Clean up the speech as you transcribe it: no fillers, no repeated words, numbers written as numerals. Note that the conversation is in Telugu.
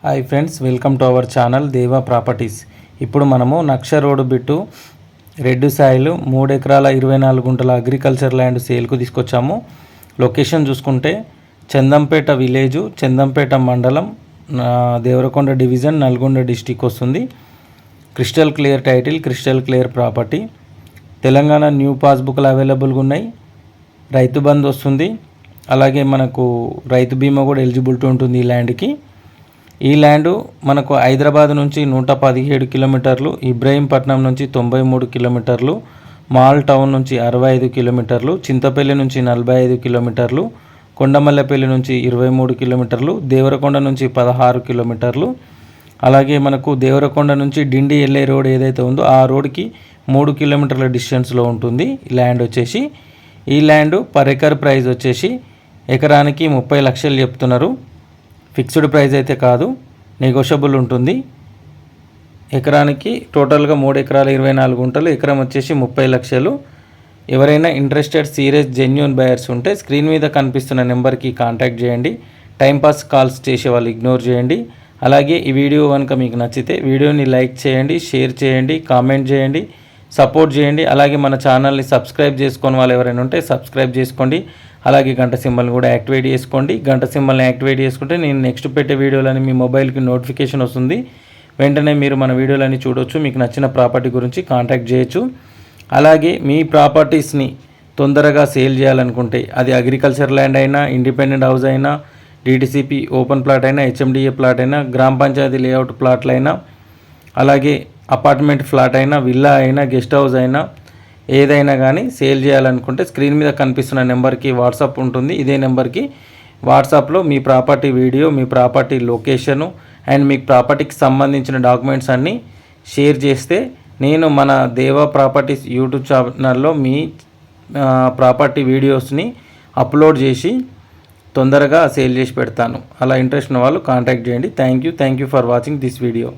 Hi friends, welcome to our channel దేవా ప్రాపర్టీస్. ఇప్పుడు మనము నక్ష రోడ్డు బిట్టు రెడ్ సాయిల్ 3 ఎకరాల 24 గుంటల అగ్రికల్చర్ ల్యాండ్ సేల్కు తీసుకొచ్చాము. లొకేషన్ చూసుకుంటే చందంపేట విలేజ్, చందంపేట మండలం, దేవరకొండ డివిజన్, నల్గొండ డిస్టిక్ వస్తుంది. Crystal clear title, crystal clear property. Telangana new పాస్బుక్లు అవైలబుల్గా ఉన్నాయి. రైతు బంధు వస్తుంది. అలాగే మనకు రైతు బీమా కూడా ఎలిజిబిలిటీ ఉంటుంది ఈ ల్యాండ్కి. ఈ ల్యాండ్ మనకు హైదరాబాద్ నుంచి 117 కిలోమీటర్లు, ఇబ్రహీంపట్నం నుంచి 93 కిలోమీటర్లు, మాల్ టౌన్ నుంచి 65 కిలోమీటర్లు, చింతపల్లి నుంచి 45 కిలోమీటర్లు, కొండమల్లపల్లి నుంచి 23 కిలోమీటర్లు, దేవరకొండ నుంచి 16 కిలోమీటర్లు. అలాగే మనకు దేవరకొండ నుంచి డిండి వెళ్ళే రోడ్ ఏదైతే ఉందో ఆ రోడ్కి 3 కిలోమీటర్ల డిస్టెన్స్లో ఉంటుంది ల్యాండ్ వచ్చేసి. ఈ ల్యాండ్ పర్ ఎకర్ ప్రైస్ వచ్చేసి ఎకరానికి 30 లక్షలు చెప్తున్నారు. ఫిక్స్డ్ ప్రైస్ అయితే కాదు, నెగోషియబుల్ ఉంటుంది. ఎకరానికి టోటల్గా 3 ఎకరాల 24 గుంటలు, ఎకరం వచ్చేసి 30 లక్షలు. ఎవరైనా ఇంట్రెస్టెడ్ సీరియస్ జెన్యూన్ బయర్స్ ఉంటే స్క్రీన్ మీద కనిపిస్తున్న నెంబర్కి కాంటాక్ట్ చేయండి. టైంపాస్ కాల్స్ చేసే వాళ్ళు ఇగ్నోర్ చేయండి. అలాగే ఈ వీడియో కనుక మీకు నచ్చితే వీడియోని లైక్ చేయండి, షేర్ చేయండి, కామెంట్ చేయండి, సపోర్ట్ చేయండి. అలాగే మన ఛానల్ని సబ్స్క్రైబ్ చేసుకొని వాళ్ళు ఎవరైనా ఉంటే సబ్స్క్రైబ్ చేసుకోండి. అలాగే గంట సింబల్ని కూడా యాక్టివేట్ చేసుకోండి. గంట సింబల్ని యాక్టివేట్ చేసుకుంటే నేను నెక్స్ట్ పెట్టే వీడియోలని మీ మొబైల్కి నోటిఫికేషన్ వస్తుంది. వెంటనే మీరు మన వీడియోలని చూడవచ్చు. మీకు నచ్చిన ప్రాపర్టీ గురించి కాంటాక్ట్ చేయొచ్చు. అలాగే మీ ప్రాపర్టీస్ని తొందరగా సేల్ చేయాలనుకుంటే అది అగ్రికల్చర్ ల్యాండ్ అయినా, ఇండిపెండెంట్ హౌస్ అయినా, డిటిసిపి ఓపెన్ ప్లాట్ అయినా, హెచ్ఎండిఏ ప్లాట్ అయినా, గ్రామ పంచాయతీ లేఅవుట్ ప్లాట్లు అయినా, అలాగే అపార్ట్మెంట్ ఫ్లాట్ అయినా, విల్లా అయినా, గెస్ట్ హౌస్ అయినా, ఏదైనా కానీ సేల్ చేయాలనుకుంటే స్క్రీన్ మీద కనిపిస్తున్న నెంబర్కి వాట్సాప్ ఉంటుంది. ఇదే నెంబర్కి వాట్సాప్లో మీ ప్రాపర్టీ వీడియో, మీ ప్రాపర్టీ లొకేషను అండ్ మీ ప్రాపర్టీకి సంబంధించిన డాక్యుమెంట్స్ అన్నీ షేర్ చేస్తే నేను మన దేవా ప్రాపర్టీస్ యూట్యూబ్ ఛానల్లో మీ ప్రాపర్టీ వీడియోస్ని అప్లోడ్ చేసి తొందరగా సేల్ చేసి పెడతాను. అలా ఇంట్రెస్ట్ ఉన్న వాళ్ళు కాంటాక్ట్ చేయండి. Thank you for watching this video.